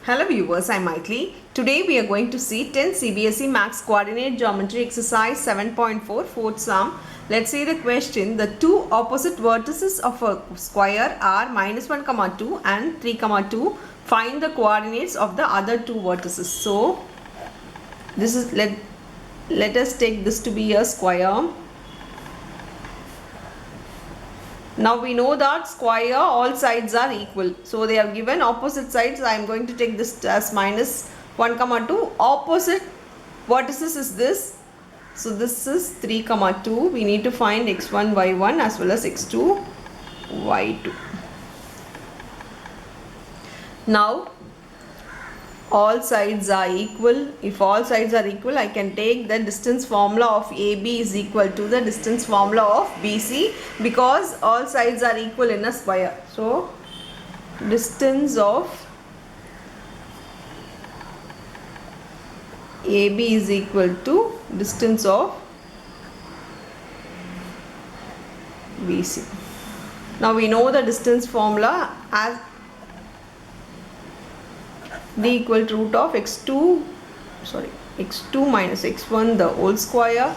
Hello viewers, I'm Maitli. Today we are going to see 10 CBSE Max Coordinate Geometry Exercise 7.4 fourth sum. Let's see the question. The two opposite vertices of a square are -1, 2 and 3, 2. Find the coordinates of the other two vertices. So this is let us take this to be a square. Now we know that square all sides are equal. So they have given opposite sides. I am going to take this as -1, 2. Opposite vertices is this. So this is 3, 2. We need to find x1, y1 as well as x2, y2. Now all sides are equal. If all sides are equal, I can take the distance formula of AB is equal to the distance formula of BC, because all sides are equal in a square. So distance of AB is equal to distance of BC. Now we know the distance formula as d equal to root of x2 minus x1 the whole square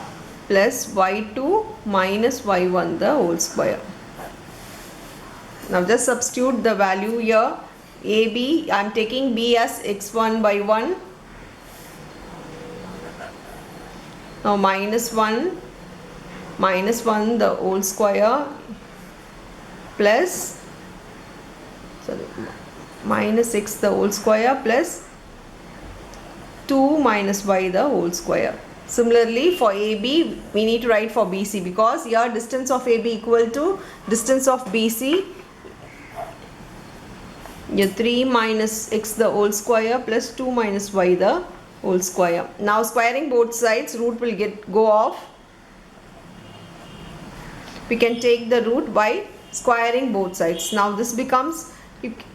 plus y2 minus y1 the whole square. Now just substitute the value here. AB, I am taking B as x1 by 1. Now minus 1 the whole square plus minus x the whole square plus 2 minus y the whole square. Similarly for AB we need to write for BC, because here distance of AB equal to distance of BC. Here 3 minus x the whole square plus 2 minus y the whole square. Now squaring both sides, root will go off. We can take the root by squaring both sides. Now this becomes,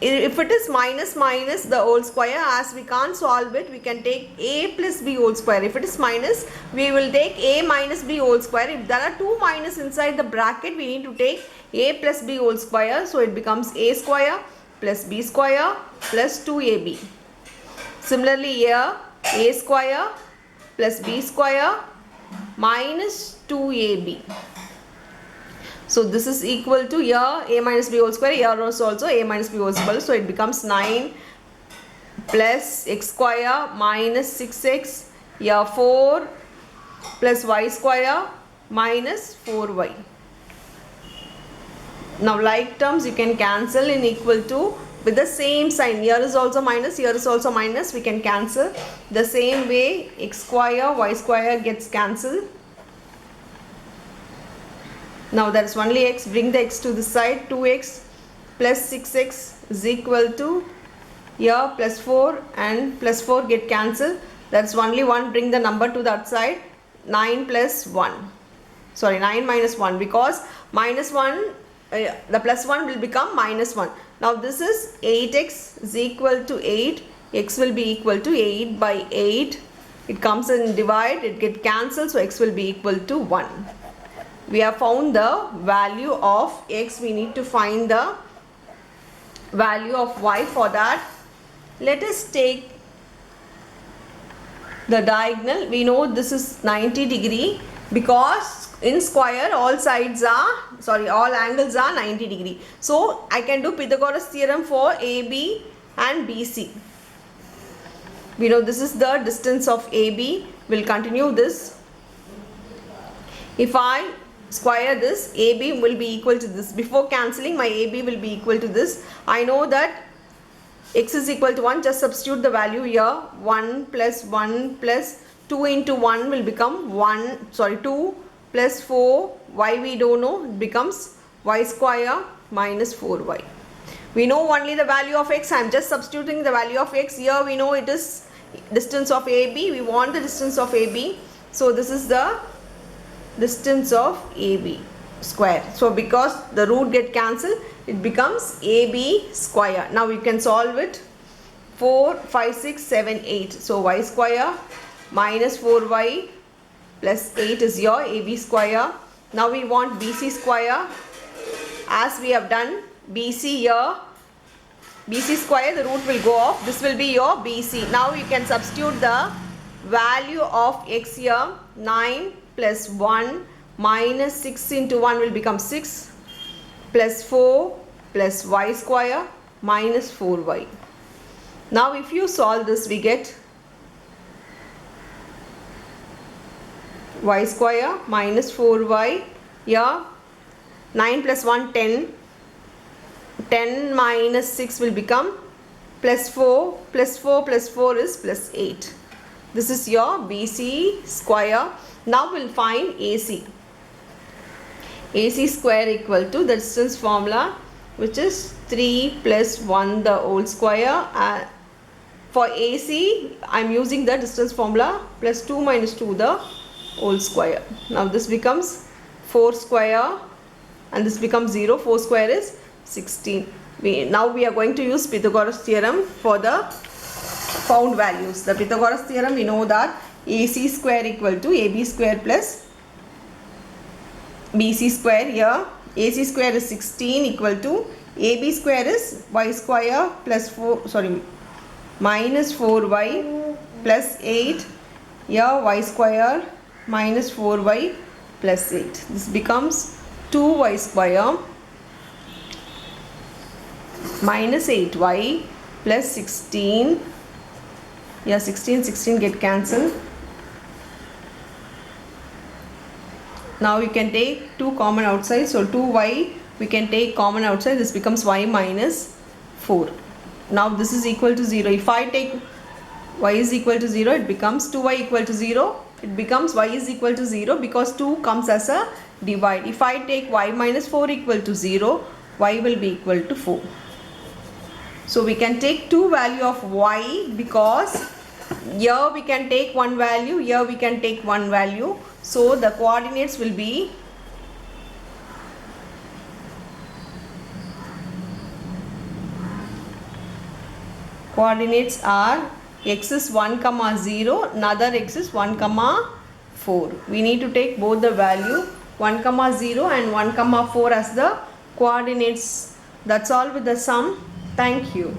if it is minus the whole square, as we can't solve it, we can take a plus b whole square. If it is minus, we will take a minus b whole square. If there are two minus inside the bracket, we need to take a plus b whole square. So it becomes a square plus b square plus 2ab. Similarly here, a square plus b square minus 2ab. So this is equal to here a minus b whole square, here is also a minus b whole square. So it becomes 9 plus x square minus 6x, here 4 plus y square minus 4y. Now like terms you can cancel in equal to with the same sign. Here is also minus, here is also minus. We can cancel the same way. X square, y square gets cancelled. Now there is only x. Bring the x to this side. 2x plus 6x is equal to here plus 4 and plus 4 get cancelled. There is only 1. Bring the number to that side. 9 plus 1. Sorry, 9 minus 1, because minus 1, the plus 1 will become minus 1. Now this is 8x is equal to 8. X will be equal to 8 by 8. It comes in divide. It get cancelled. So x will be equal to 1. We have found the value of x. We need to find the value of y. For that, let us take the diagonal. We know this is 90 degree, because in square all angles are 90 degree. So I can do Pythagoras theorem for AB and BC. We know this is the distance of AB. We'll continue this. If I square this, AB will be equal to this. Before cancelling, my AB will be equal to this. I know that x is equal to 1. Just substitute the value here. 1 plus 1 plus 2 into 1 will become 2 plus 4. Y we don't know. It becomes y square minus 4y. We know only the value of x. I am just substituting the value of x. Here we know it is distance of AB. We want the distance of AB. So this is the distance of AB square. So because the root get cancelled, it becomes AB square. Now we can solve it. 4, 5, 6, 7, 8. So y square minus 4y plus 8 is your AB square. Now we want BC square. As we have done BC here, BC square, the root will go off. This will be your BC. Now you can substitute the value of x here. 9 plus 1 minus 6 into 1 will become 6 plus 4 plus y square minus 4y. Now if you solve this, we get y square minus 4y. Here 9 plus 1 10. 10 minus 6 will become plus 4 plus 4 plus 4 is plus 8. This is your BC square. Now we'll find AC. AC square equal to the distance formula, which is 3 plus 1 the whole square. For AC, I am using the distance formula plus 2 minus 2 the whole square. Now this becomes 4 square and this becomes 0. 4 square is 16. Now we are going to use Pythagoras theorem for the found values. The Pythagoras theorem, we know that AC square equal to AB square plus BC square. Here AC square is 16 equal to AB square is y square plus minus 4y plus 8. Here y square minus 4y plus 8. This becomes 2y square minus 8y plus 16. Yeah, 16 get cancelled. Now you can take 2 common outside. So 2y we can take common outside. This becomes y minus 4. Now this is equal to 0. If I take y is equal to 0, it becomes 2y equal to 0. It becomes y is equal to 0 because 2 comes as a divide. If I take y minus 4 equal to 0, y will be equal to 4. So we can take 2 value of y because here we can take 1 value, here we can take 1 value. So the coordinates will be x is 1 comma 0, another x is 1 comma 4. We need to take both the value 1 comma 0 and 1 comma 4 as the coordinates. That's all with the sum. Thank you.